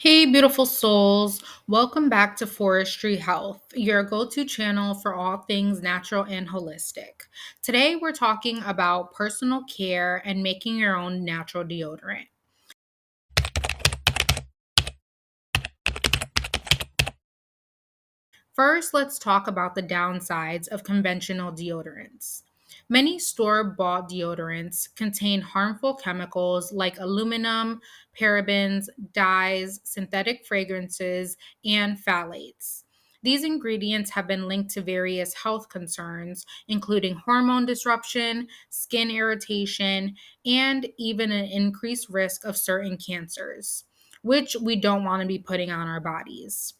Hey, beautiful souls. Welcome back to Forestri Health, your go to channel for all things natural and holistic. Today, we're talking about personal care and making your own natural deodorant. First, let's talk about the downsides of conventional deodorants. Many store bought deodorants contain harmful chemicals like aluminum, parabens, dyes, synthetic fragrances, and phthalates. These ingredients have been linked to various health concerns, including hormone disruption, skin irritation, and even an increased risk of certain cancers, which we don't want to be putting on our bodies.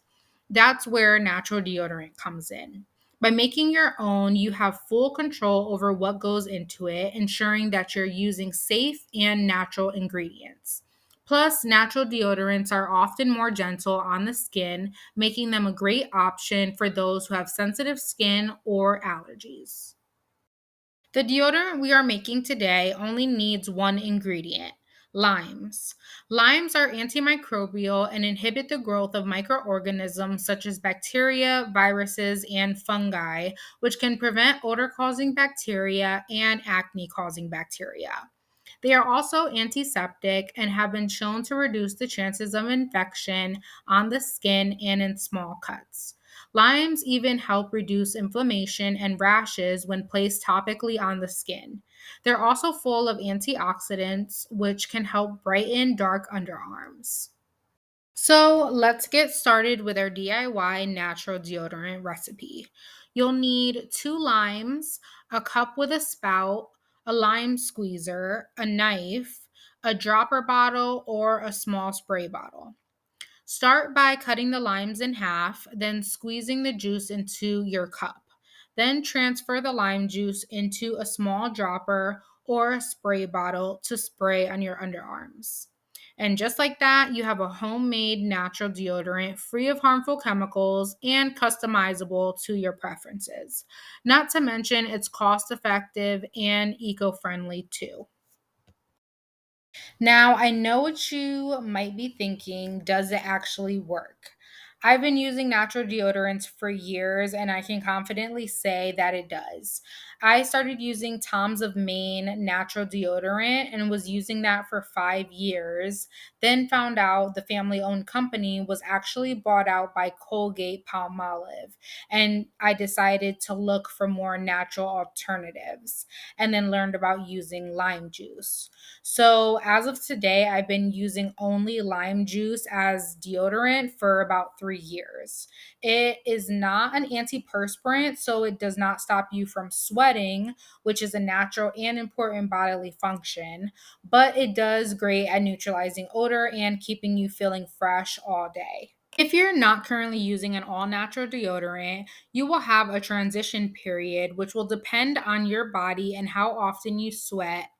That's where natural deodorant comes in. By making your own, you have full control over what goes into it, ensuring that you're using safe and natural ingredients. Plus, natural deodorants are often more gentle on the skin, making them a great option for those who have sensitive skin or allergies. The deodorant we are making today only needs one ingredient: limes. Limes are antimicrobial and inhibit the growth of microorganisms such as bacteria, viruses, and fungi, which can prevent odor causing bacteria and acne causing bacteria. They are also antiseptic and have been shown to reduce the chances of infection on the skin and in small cuts. Limes even help reduce inflammation and rashes when placed topically on the skin. They're also full of antioxidants, which can help brighten dark underarms. So let's get started with our DIY natural deodorant recipe. You'll need 2 limes, a cup with a spout, a lime squeezer, a knife, a dropper bottle, or a small spray bottle. Start by cutting the limes in half, then squeezing the juice into your cup. Then transfer the lime juice into a small dropper or a spray bottle to spray on your underarms. And just like that, you have a homemade natural deodorant free of harmful chemicals and customizable to your preferences. Not to mention, it's cost effective and eco friendly too. Now, I know what you might be thinking. Does it actually work? I've been using natural deodorants for years and I can confidently say that it does. I started using Tom's of Maine natural deodorant and was using that for 5 years. Then found out the family owned company was actually bought out by Colgate Palmolive. And I decided to look for more natural alternatives and then learned about using lime juice. So, as of today, I've been using only lime juice as deodorant for about 3 years. It is not an antiperspirant, so it does not stop you from sweating, which is a natural and important bodily function, but it does great at neutralizing odor and keeping you feeling fresh all day. If you're not currently using an all natural deodorant, you will have a transition period, which will depend on your body and how often you sweat.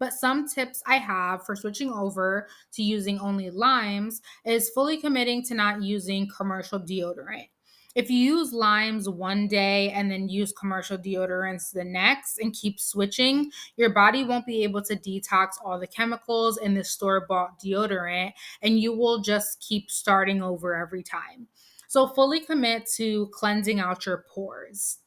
But some tips I have for switching over to using only limes is fully committing to not using commercial deodorant. If you use limes one day and then use commercial deodorants the next and keep switching, your body won't be able to detox all the chemicals in the store bought deodorant and you will just keep starting over every time. So, fully commit to cleansing out your pores.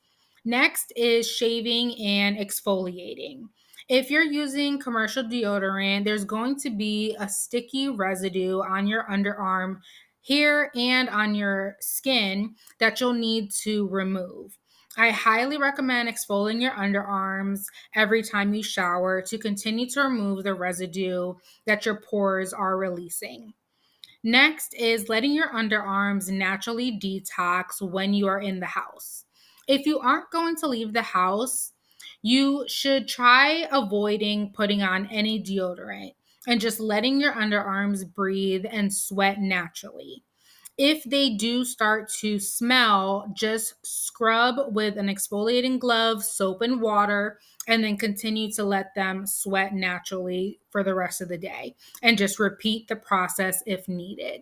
Next is shaving and exfoliating. If you're using commercial deodorant, there's going to be a sticky residue on your underarm, here, and on your skin that you'll need to remove. I highly recommend exfoliating your underarms every time you shower to continue to remove the residue that your pores are releasing. Next is letting your underarms naturally detox when you are in the house. If you aren't going to leave the house, you should try avoiding putting on any deodorant and just letting your underarms breathe and sweat naturally. If they do start to smell, just scrub with an exfoliating glove, soap, and water, and then continue to let them sweat naturally for the rest of the day. And just repeat the process if needed.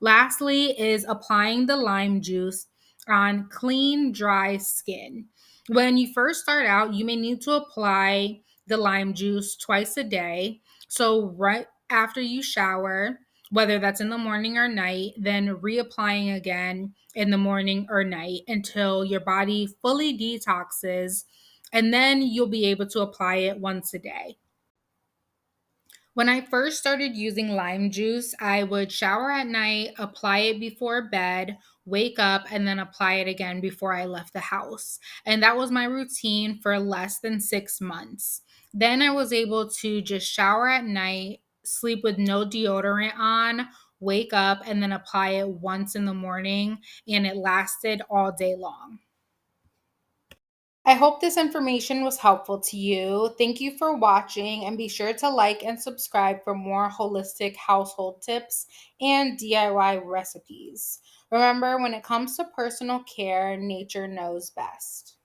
Lastly, is applying the lime juice on clean, dry skin. When you first start out, you may need to apply the lime juice twice a day. So, right after you shower, whether that's in the morning or night, then reapplying again in the morning or night until your body fully detoxes, and then you'll be able to apply it once a day. When I first started using lime juice, I would shower at night, apply it before bed, wake up, and then apply it again before I left the house. And that was my routine for less than 6 months. Then I was able to just shower at night, sleep with no deodorant on, wake up, and then apply it once in the morning. And it lasted all day long. I hope this information was helpful to you. Thank you for watching, and be sure to like and subscribe for more holistic household tips and DIY recipes. Remember, when it comes to personal care, nature knows best.